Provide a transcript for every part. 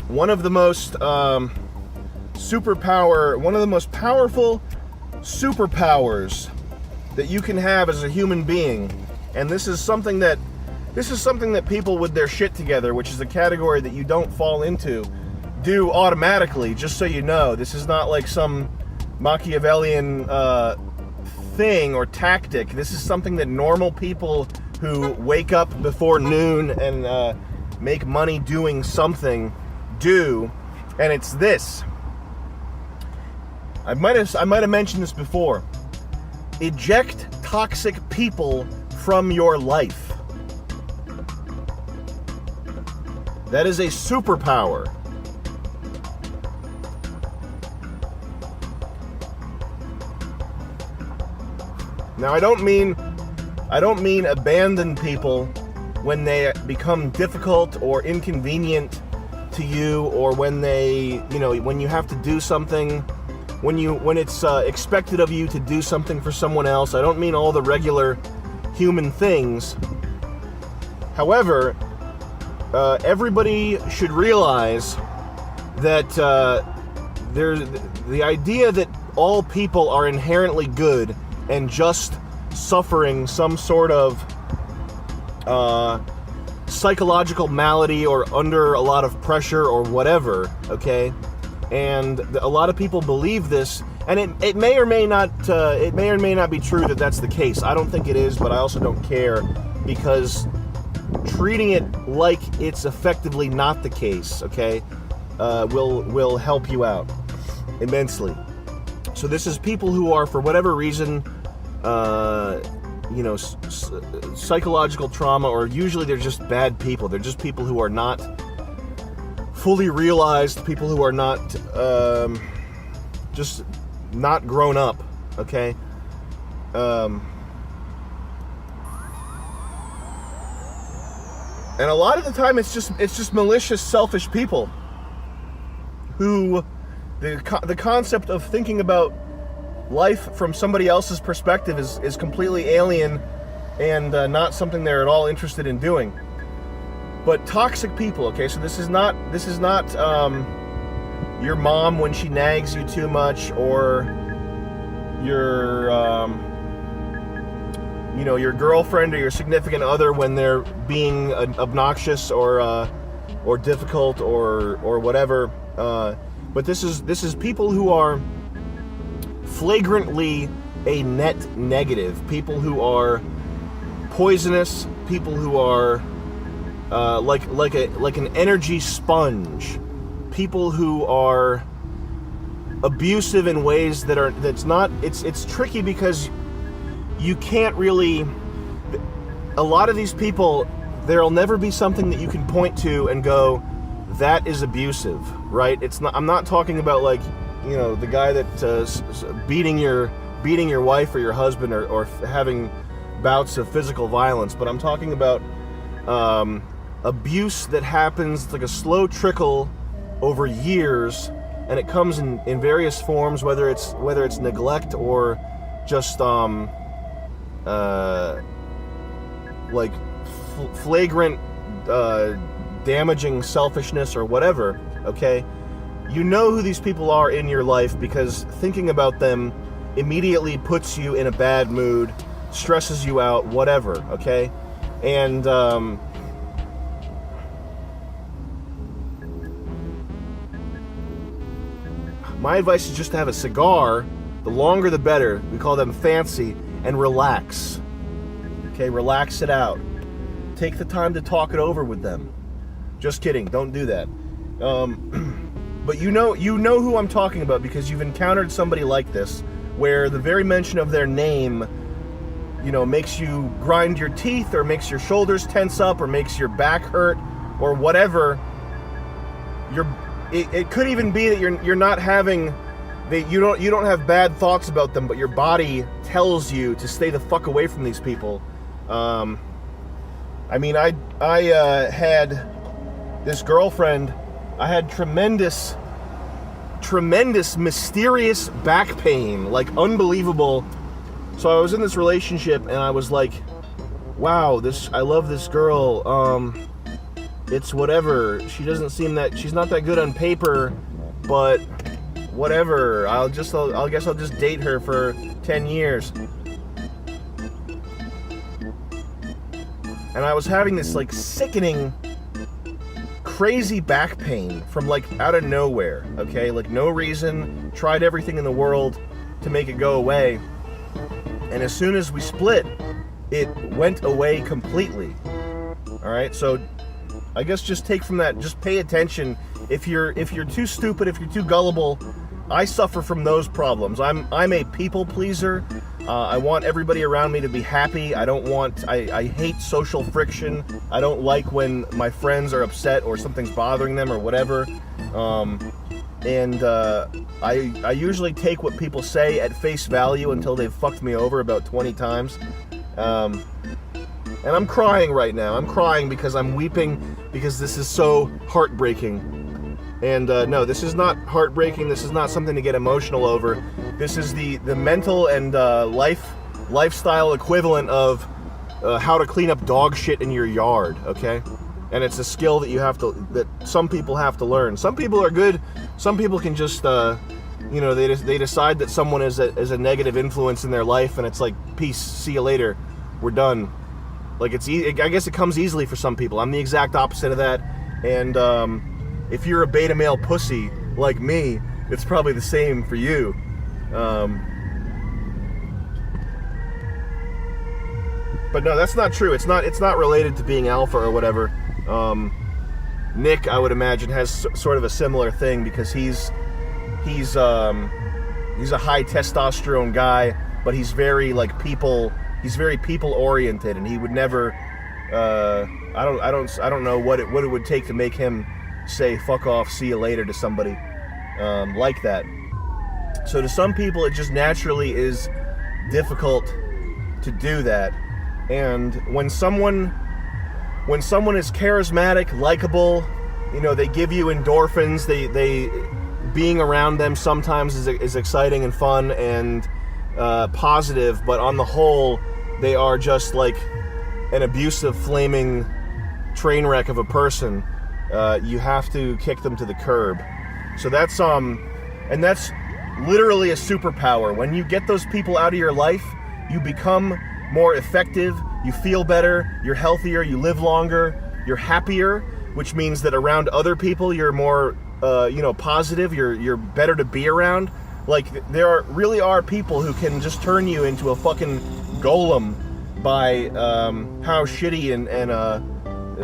One of the most one of the most powerful superpowers that you can have as a human being, and this is something that people with their shit together, which is a category that you don't fall into, do automatically. Just so you know, this is not like some Machiavellian thing or tactic. This is something that normal people who wake up before noon and make money doing something do, and it's this. I might have mentioned this before. Eject toxic people from your life. That is a superpower. Now, I don't mean abandon people when they become difficult or inconvenient to you, or when when you have to do something, when it's expected of you to do something for someone else. I don't mean all the regular human things. However, everybody should realize that there's the idea that all people are inherently good and just suffering some sort of psychological malady or under a lot of pressure or whatever, okay? And a lot of people believe this, and it may or may not be true that that's the case. I don't think it is, but I also don't care, because treating it like it's effectively not the case, okay, will help you out immensely. So this is people who are, for whatever reason, psychological trauma, or usually they're just bad people. They're just people who are not fully realized, people who are not, just not grown up, okay? And a lot of the time it's just malicious, selfish people who, the concept of thinking about life from somebody else's perspective is completely alien and not something they're at all interested in doing. But toxic people, okay, so this is not your mom when she nags you too much, or your your girlfriend or your significant other when they're being obnoxious or difficult or whatever. But this is people who are flagrantly a net negative, people who are poisonous, people who are like an energy sponge, people who are abusive in ways it's tricky, because you can't really, a lot of these people, there'll never be something that you can point to and go, that is abusive, right? I'm not talking about like, the guy that beating your wife or your husband, or having bouts of physical violence, but I'm talking about abuse that happens like a slow trickle over years, and it comes in various forms, whether it's neglect or just like flagrant damaging selfishness or whatever, okay? You know who these people are in your life, because thinking about them immediately puts you in a bad mood, stresses you out, whatever, okay? And my advice is just to have a cigar, the longer the better, we call them fancy, and relax. Okay, relax it out. Take the time to talk it over with them. Just kidding, don't do that. But you know who I'm talking about, because you've encountered somebody like this, where the very mention of their name, makes you grind your teeth, or makes your shoulders tense up, or makes your back hurt, or whatever. It could even be that you're not having, you don't have bad thoughts about them, but your body tells you to stay the fuck away from these people. I had this girlfriend. I had tremendous, mysterious back pain, like unbelievable, So I was in this relationship, and I was like, wow, I love this girl. It's whatever. She doesn't seem she's not that good on paper, but whatever. I guess I'll just date her for 10 years. And I was having this like sickening, crazy back pain from like out of nowhere, okay? Like no reason, tried everything in the world to make it go away. And as soon as we split, it went away completely. All right, so I guess just take from that, just pay attention. If you're too stupid, if you're too gullible, I suffer from those problems. I'm a people pleaser. I want everybody around me to be happy. I hate social friction. I don't like when my friends are upset or something's bothering them or whatever. I usually take what people say at face value until they've fucked me over about 20 times. And I'm crying right now. I'm crying because I'm weeping because this is so heartbreaking. And no, this is not heartbreaking. This is not something to get emotional over. This is the mental and lifestyle equivalent of how to clean up dog shit in your yard, okay? And it's a skill that some people have to learn. Some people are good. Some people can just, they decide that someone is a negative influence in their life, and it's like, peace, see you later, we're done. Like I guess it comes easily for some people. I'm the exact opposite of that. And if you're a beta male pussy like me, it's probably the same for you. But no, that's not true. It's not related to being alpha or whatever. Nick, I would imagine, has sort of a similar thing because he's a high testosterone guy, but he's very people oriented, and he would never. I don't know what it would take to make him say "fuck off, see you later" to somebody like that. So to some people, it just naturally is difficult to do that. And when someone is charismatic, likable, they give you endorphins. They being around them sometimes is exciting and fun and positive, but on the whole, they are just like an abusive, flaming train wreck of a person. You have to kick them to the curb. So that's and that's literally a superpower. When you get those people out of your life, you become more effective, you feel better, you're healthier, you live longer, you're happier, which means that around other people you're more positive, you're better to be around. Like there really are people who can just turn you into a fucking golem by how shitty and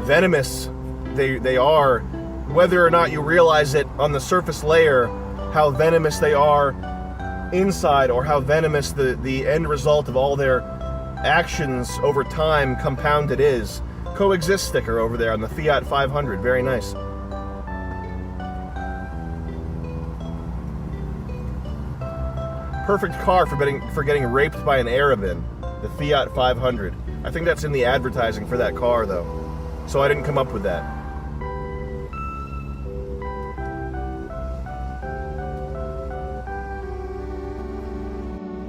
venomous they are, whether or not you realize it on the surface layer, how venomous they are inside, or how venomous the end result of all their actions over time compounded is. Coexist sticker over there on the Fiat 500, very nice. Perfect car for getting raped by an Arabin, the Fiat 500. I think that's in the advertising for that car though, so I didn't come up with that.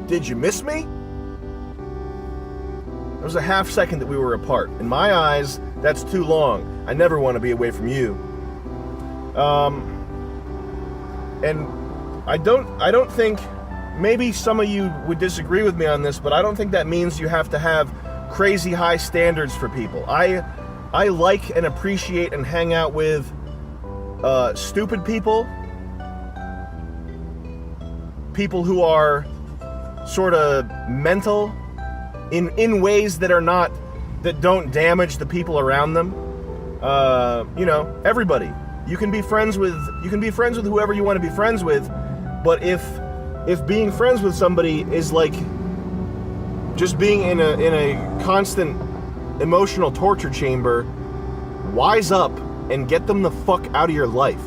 Did you miss me? There was a half second that we were apart. In my eyes, that's too long. I never want to be away from you. And I don't think, maybe some of you would disagree with me on this, but I don't think that means you have to have crazy high standards for people. I like and appreciate and hang out with stupid people who are sort of mental in ways that don't damage the people around them. Everybody. You can be friends with whoever you want to be friends with, but if being friends with somebody is like just being in a constant emotional torture chamber, wise up and get them the fuck out of your life.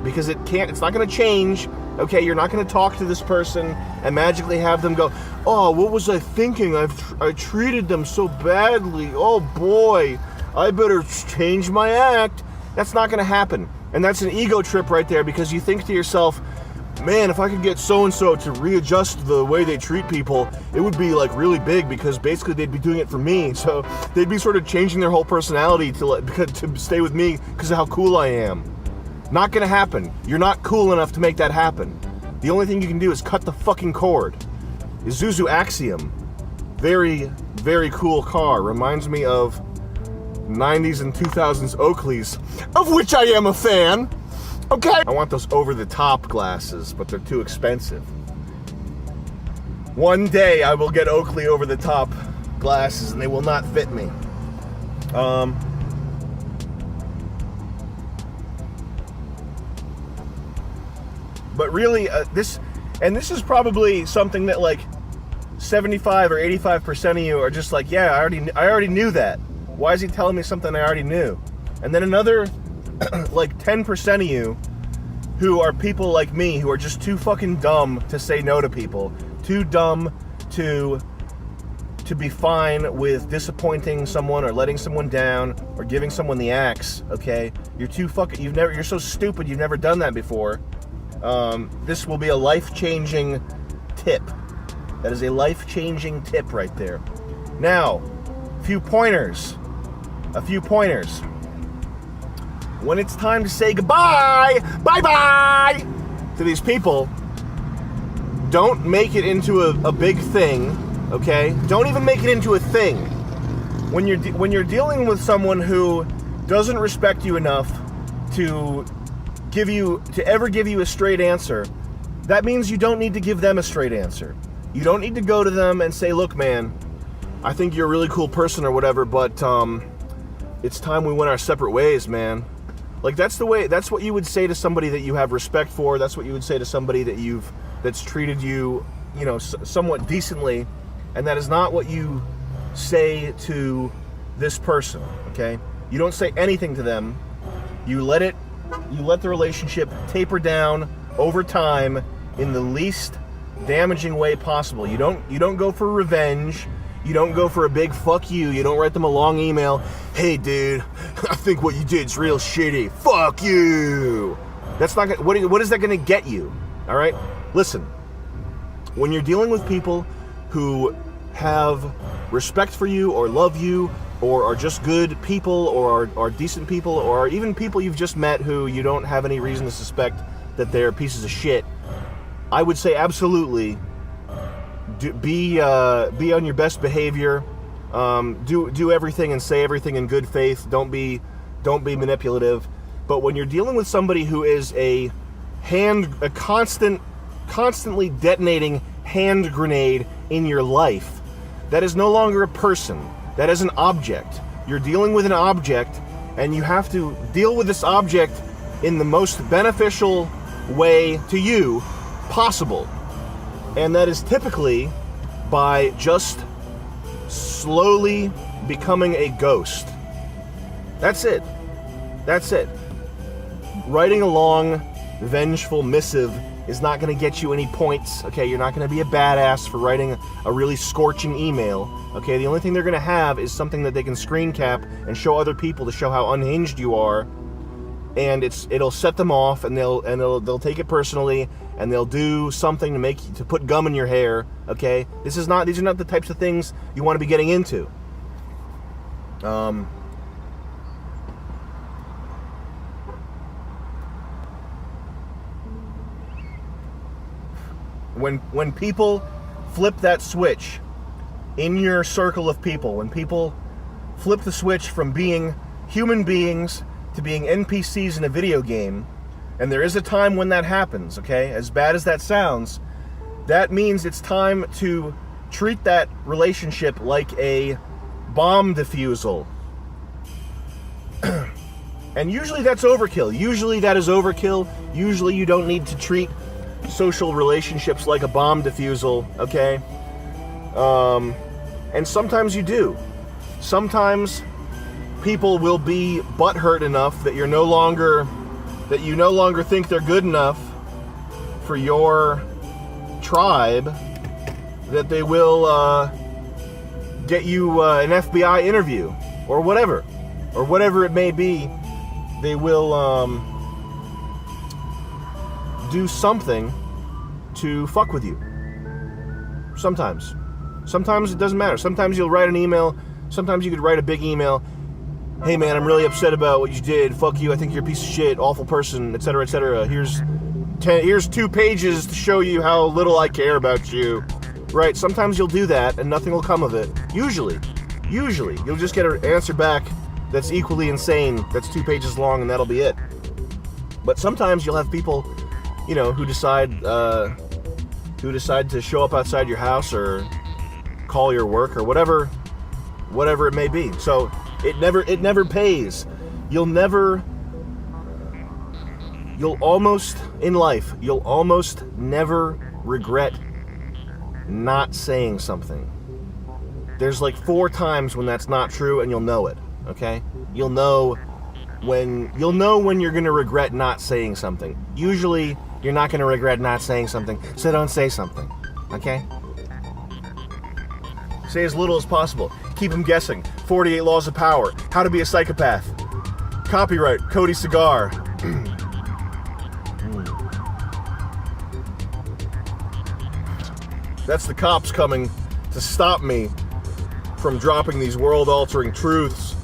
Because it's not going to change. Okay, you're not going to talk to this person and magically have them go, oh, what was I thinking? I treated them so badly. Oh boy, I better change my act. That's not going to happen. And that's an ego trip right there, because you think to yourself, man, if I could get so-and-so to readjust the way they treat people, it would be like really big because basically they'd be doing it for me. So they'd be sort of changing their whole personality to stay with me because of how cool I am. Not gonna happen. You're not cool enough to make that happen. The only thing you can do is cut the fucking cord. Isuzu Axiom. Very, very cool car. Reminds me of 90s and 2000s Oakleys, of which I am a fan. Okay. I want those over-the-top glasses, but they're too expensive. One day I will get Oakley over-the-top glasses, and they will not fit me. But really, this is probably something that like 75 or 85% of you are just like, yeah, I already knew that. Why is he telling me something I already knew? And then another like 10% of you who are people like me who are just too fucking dumb to say no to people, too dumb to be fine with disappointing someone or letting someone down or giving someone the axe. Okay, you're so stupid. You've never done that before. This will be a life-changing tip. That is a life-changing tip right there. Now, a few pointers. When it's time to say goodbye, bye-bye to these people, don't make it into a big thing, okay? Don't even make it into a thing. When you're dealing with someone who doesn't respect you enough to ever give you a straight answer, that means you don't need to give them a straight answer. You don't need to go to them and say, look, man, I think you're a really cool person or whatever, but it's time we went our separate ways, man. Like, that's what you would say to somebody that you have respect for. That's what you would say to somebody that's treated you, somewhat decently. And that is not what you say to this person, okay? You don't say anything to them. You let the relationship taper down over time in the least damaging way possible. You don't go for revenge. You don't go for a big fuck you. You don't write them a long email. Hey, dude, I think what you did's real shitty. Fuck you. That's not gonna, what is that going to get you? All right? Listen, when you're dealing with people who have respect for you or love you or are just good people or are decent people or even people you've just met who you don't have any reason to suspect that they're pieces of shit, I would say absolutely be on your best behavior. Do everything and say everything in good faith. Don't be manipulative. But when you're dealing with somebody who is a constantly detonating hand grenade in your life, that is no longer a person. That is an object. You're dealing with an object, and you have to deal with this object in the most beneficial way to you possible. And that is typically by just slowly becoming a ghost. That's it. Writing a long, vengeful missive is not going to get you any points. Okay, you're not going to be a badass for writing a really scorching email. Okay, the only thing they're going to have is something that they can screen cap and show other people to show how unhinged you are. And it'll set them off, and they'll take it personally, and they'll do something to put gum in your hair. Okay, these are not the types of things you want to be getting into. When people flip that switch in your circle of people, when people flip the switch from being human beings to being NPCs in a video game, and there is a time when that happens, okay? As bad as that sounds, that means it's time to treat that relationship like a bomb defusal. And usually that's overkill. Usually that is overkill. Usually you don't need to treat social relationships like a bomb defusal, okay? And sometimes you do. Sometimes people will be butthurt enough that you no longer think they're good enough for your tribe, that they will get you an FBI interview or whatever it may be. They will do something to fuck with you. Sometimes. Sometimes it doesn't matter. Sometimes you'll write an email. Sometimes you could write a big email. Hey man, I'm really upset about what you did. Fuck you. I think you're a piece of shit, awful person, etc., etc. Here's 2 pages to show you how little I care about you. Right? Sometimes you'll do that and nothing will come of it. Usually. You'll just get an answer back that's equally insane. That's 2 pages long and that'll be it. But sometimes you'll have people, you know, who decide to show up outside your house or call your work or whatever it may be. So it never pays. You'll almost never regret not saying something. There's like 4 times when that's not true, and you'll know it. Okay? You'll know when you're gonna regret not saying something. Usually, you're not gonna regret not saying something, so don't say something. Okay? Say as little as possible. Keep them guessing. 48 Laws of Power. How to be a psychopath. Copyright Cody Cigar. That's the cops coming to stop me from dropping these world-altering truths.